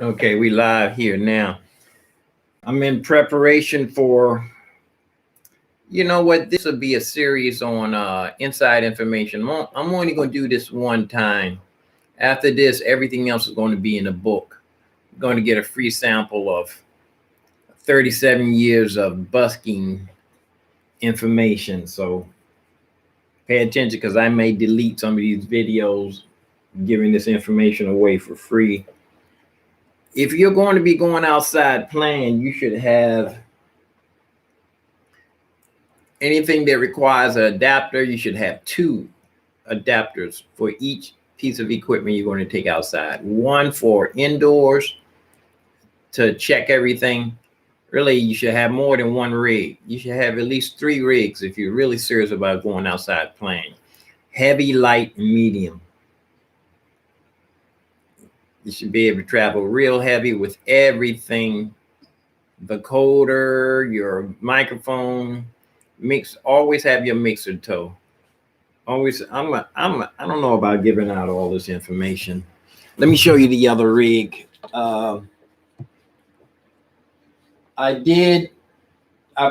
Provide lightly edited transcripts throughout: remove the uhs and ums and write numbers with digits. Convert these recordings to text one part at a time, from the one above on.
Okay, we live here now. I'm in preparation for, you know what, this will be a series on inside information. I'm only going to do this one time. After this, everything else is going to be in the book. You're going to get a free sample of 37 years of busking information. So pay attention because I may delete some of these videos giving this information away for free. If you're going to be going outside playing, you should have anything that requires an adapter. You should have 2 adapters for each piece of equipment you're going to take outside. One for indoors to check everything. Really, you should have more than 1 rig. You should have at least 3 rigs if you're really serious about going outside playing. Heavy, light, and medium. You should be able to travel real heavy with everything. The coder, your microphone, always have your mixer toe. Always, I don't know about giving out all this information. Let me show you the other rig. I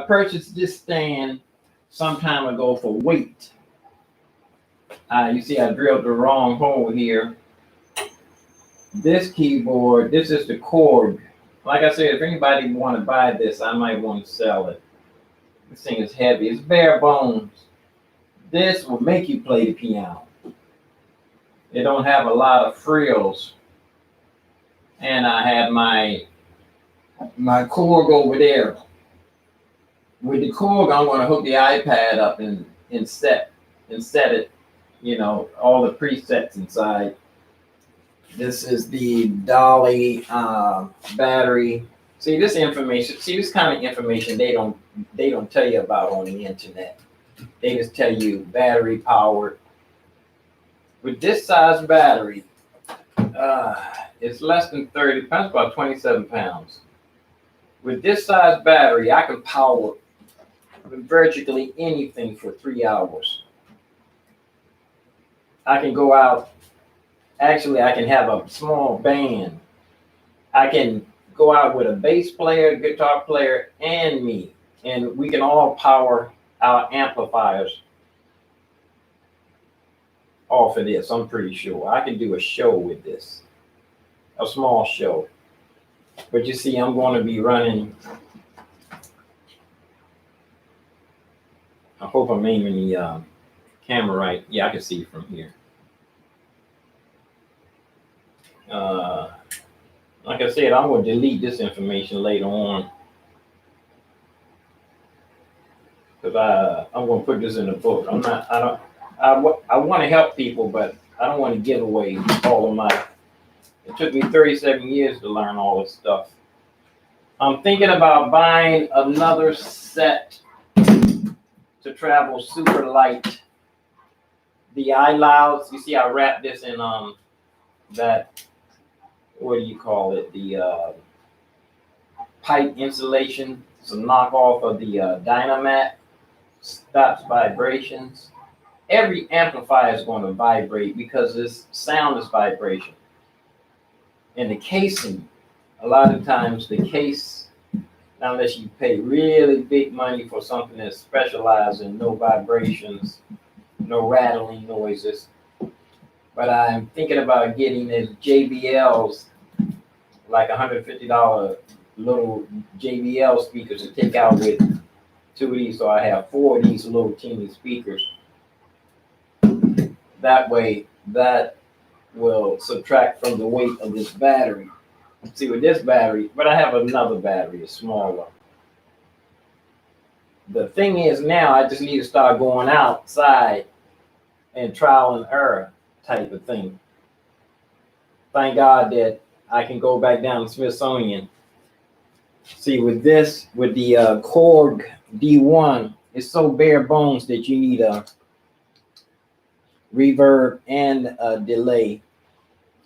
purchased this stand some time ago for weight. You see I drilled the wrong hole here. This keyboard, this is the Korg. Like I said, if anybody want to buy this, I might want to sell it. This thing is heavy. It's bare bones. This will make you play the piano. It don't have a lot of frills. And I have my Korg over there. With the Korg, I'm going to hook the iPad up and set it, you know, all the presets inside. This is the Dolly battery. See this information. See this kind of information they don't tell you about on the internet. They just tell you battery powered. With this size battery, it's less than 30 pounds, about 27 pounds. With this size battery, I can power virtually anything for 3 hours. I can go out. Actually, I can have a small band. I can go out with a bass player, guitar player, and me. And we can all power our amplifiers off of this, I'm pretty sure. I can do a show with this. A small show. But you see, I'm going to be running. I hope I'm aiming the camera right. Yeah, I can see from here. Like I said, I'm going to delete this information later on. Because I'm going to put this in the book. I want to help people, but I don't want to give away all of my. It took me 37 years to learn all this stuff. I'm thinking about buying another set to travel super light. The iLouds, you see I wrapped this in that, what do you call it? The pipe insulation. It's a knockoff of the Dynamat. Stops vibrations. Every amplifier is going to vibrate because this sound is vibration. And the casing, a lot of times the case, unless you pay really big money for something that's specialized in no vibrations, no rattling noises. But I'm thinking about getting these JBLs, like $150 little JBL speakers to take out with 2 of these. So I have 4 of these little teeny speakers. That way, that will subtract from the weight of this battery. See, with this battery, but I have another battery, a smaller. The thing is now, I just need to start going outside and trial and error type of thing. Thank God that I can go back down to Smithsonian. See, with this, with the Korg D1, it's so bare bones that you need a reverb and a delay.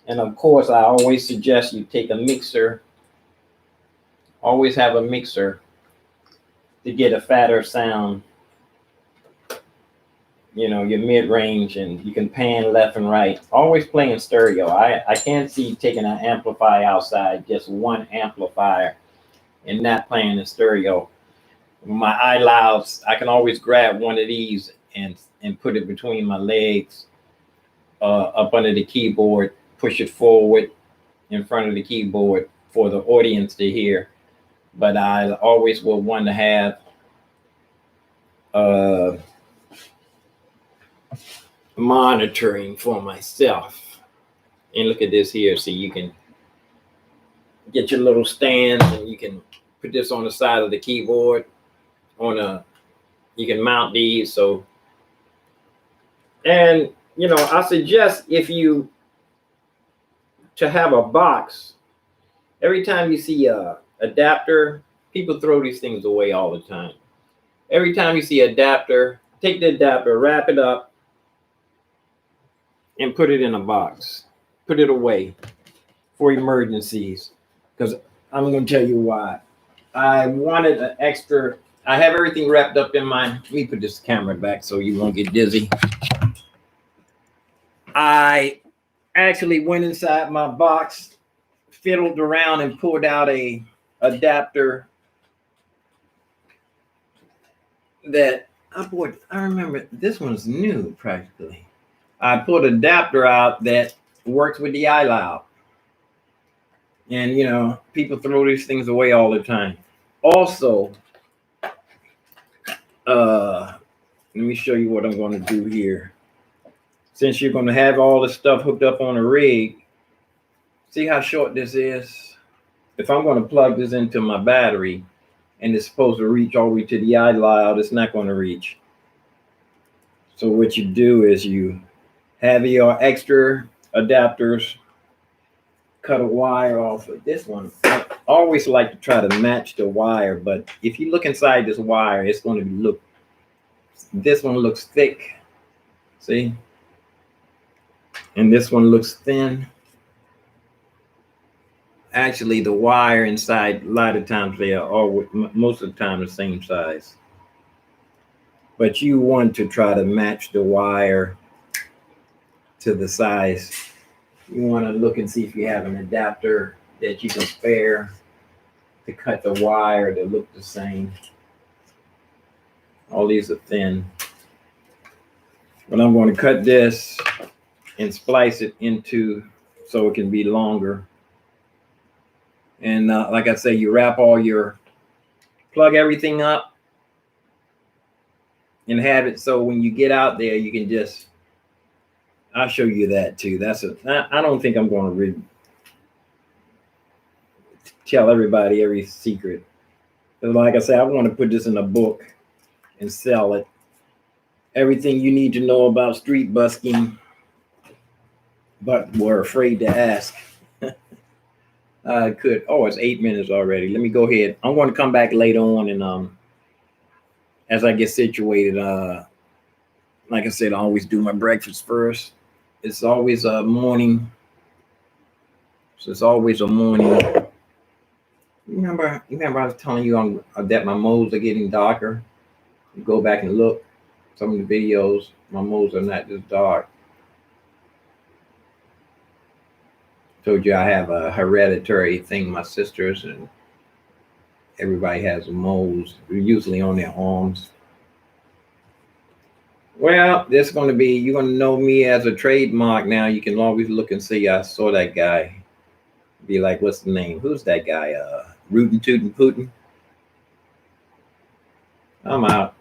And of course, I always suggest you take a mixer. Always have a mixer to get a fatter sound. you know, your mid-range, and you can pan left and right. Always playing stereo. I can't see taking an amplifier outside, just one amplifier, and not playing in stereo. My iLouds, I can always grab one of these and put it between my legs, up under the keyboard, push it forward in front of the keyboard for the audience to hear. But I always will want to have monitoring for myself. And look at this here. So you can get your little stands, and you can put this on the side of the keyboard. You can mount these. So, and you know, I suggest if you to have a box. Every time you see a adapter, people throw these things away all the time. Every time you see adapter, take the adapter, wrap it up, and put it in a box. Put it away for emergencies. Because I'm going to tell you why. I wanted an extra. I have everything wrapped up in my. Let me put this camera back so you won't get dizzy. I actually went inside my box, fiddled around, and pulled out a adapter that I bought. I remember this one's new practically. I pulled an adapter out that works with the iLoud. And you know, people throw these things away all the time. Also, let me show you what I'm going to do here. Since you're going to have all this stuff hooked up on a rig, see how short this is? If I'm going to plug this into my battery and it's supposed to reach all the way to the iLoud, it's not going to reach. So what you do is you have your extra adapters, cut a wire off of this one. I always like to try to match the wire, but if you look inside this wire, it's going to look, this one looks thick, see? And this one looks thin. Actually, the wire inside, a lot of times they are all, most of the time, the same size. But you want to try to match the wire to the size. You want to look and see if you have an adapter that you can spare to cut the wire to look the same. All these are thin. But I'm going to cut this and splice it into so it can be longer. And like I say, you wrap all your, plug everything up and have it so when you get out there, you can just, I'll show you that too. I don't think I'm going to really tell everybody every secret. But like I say, I want to put this in a book and sell it. Everything you need to know about street busking, but were afraid to ask. I could. Oh, it's 8 minutes already. Let me go ahead. I'm going to come back later on, and as I get situated, like I said, I always do my breakfast first. It's always a morning. So it's always a morning. Remember I was telling you that my moles are getting darker. You go back and look. Some of the videos, my moles are not this dark. Told you I have a hereditary thing. My sisters and everybody has moles. They're usually on their arms. Well, this is going to be, you're going to know me as a trademark now. You can always look and see, I saw that guy. Be like, what's the name? Who's that guy? Rootin' Tootin' Putin. I'm out.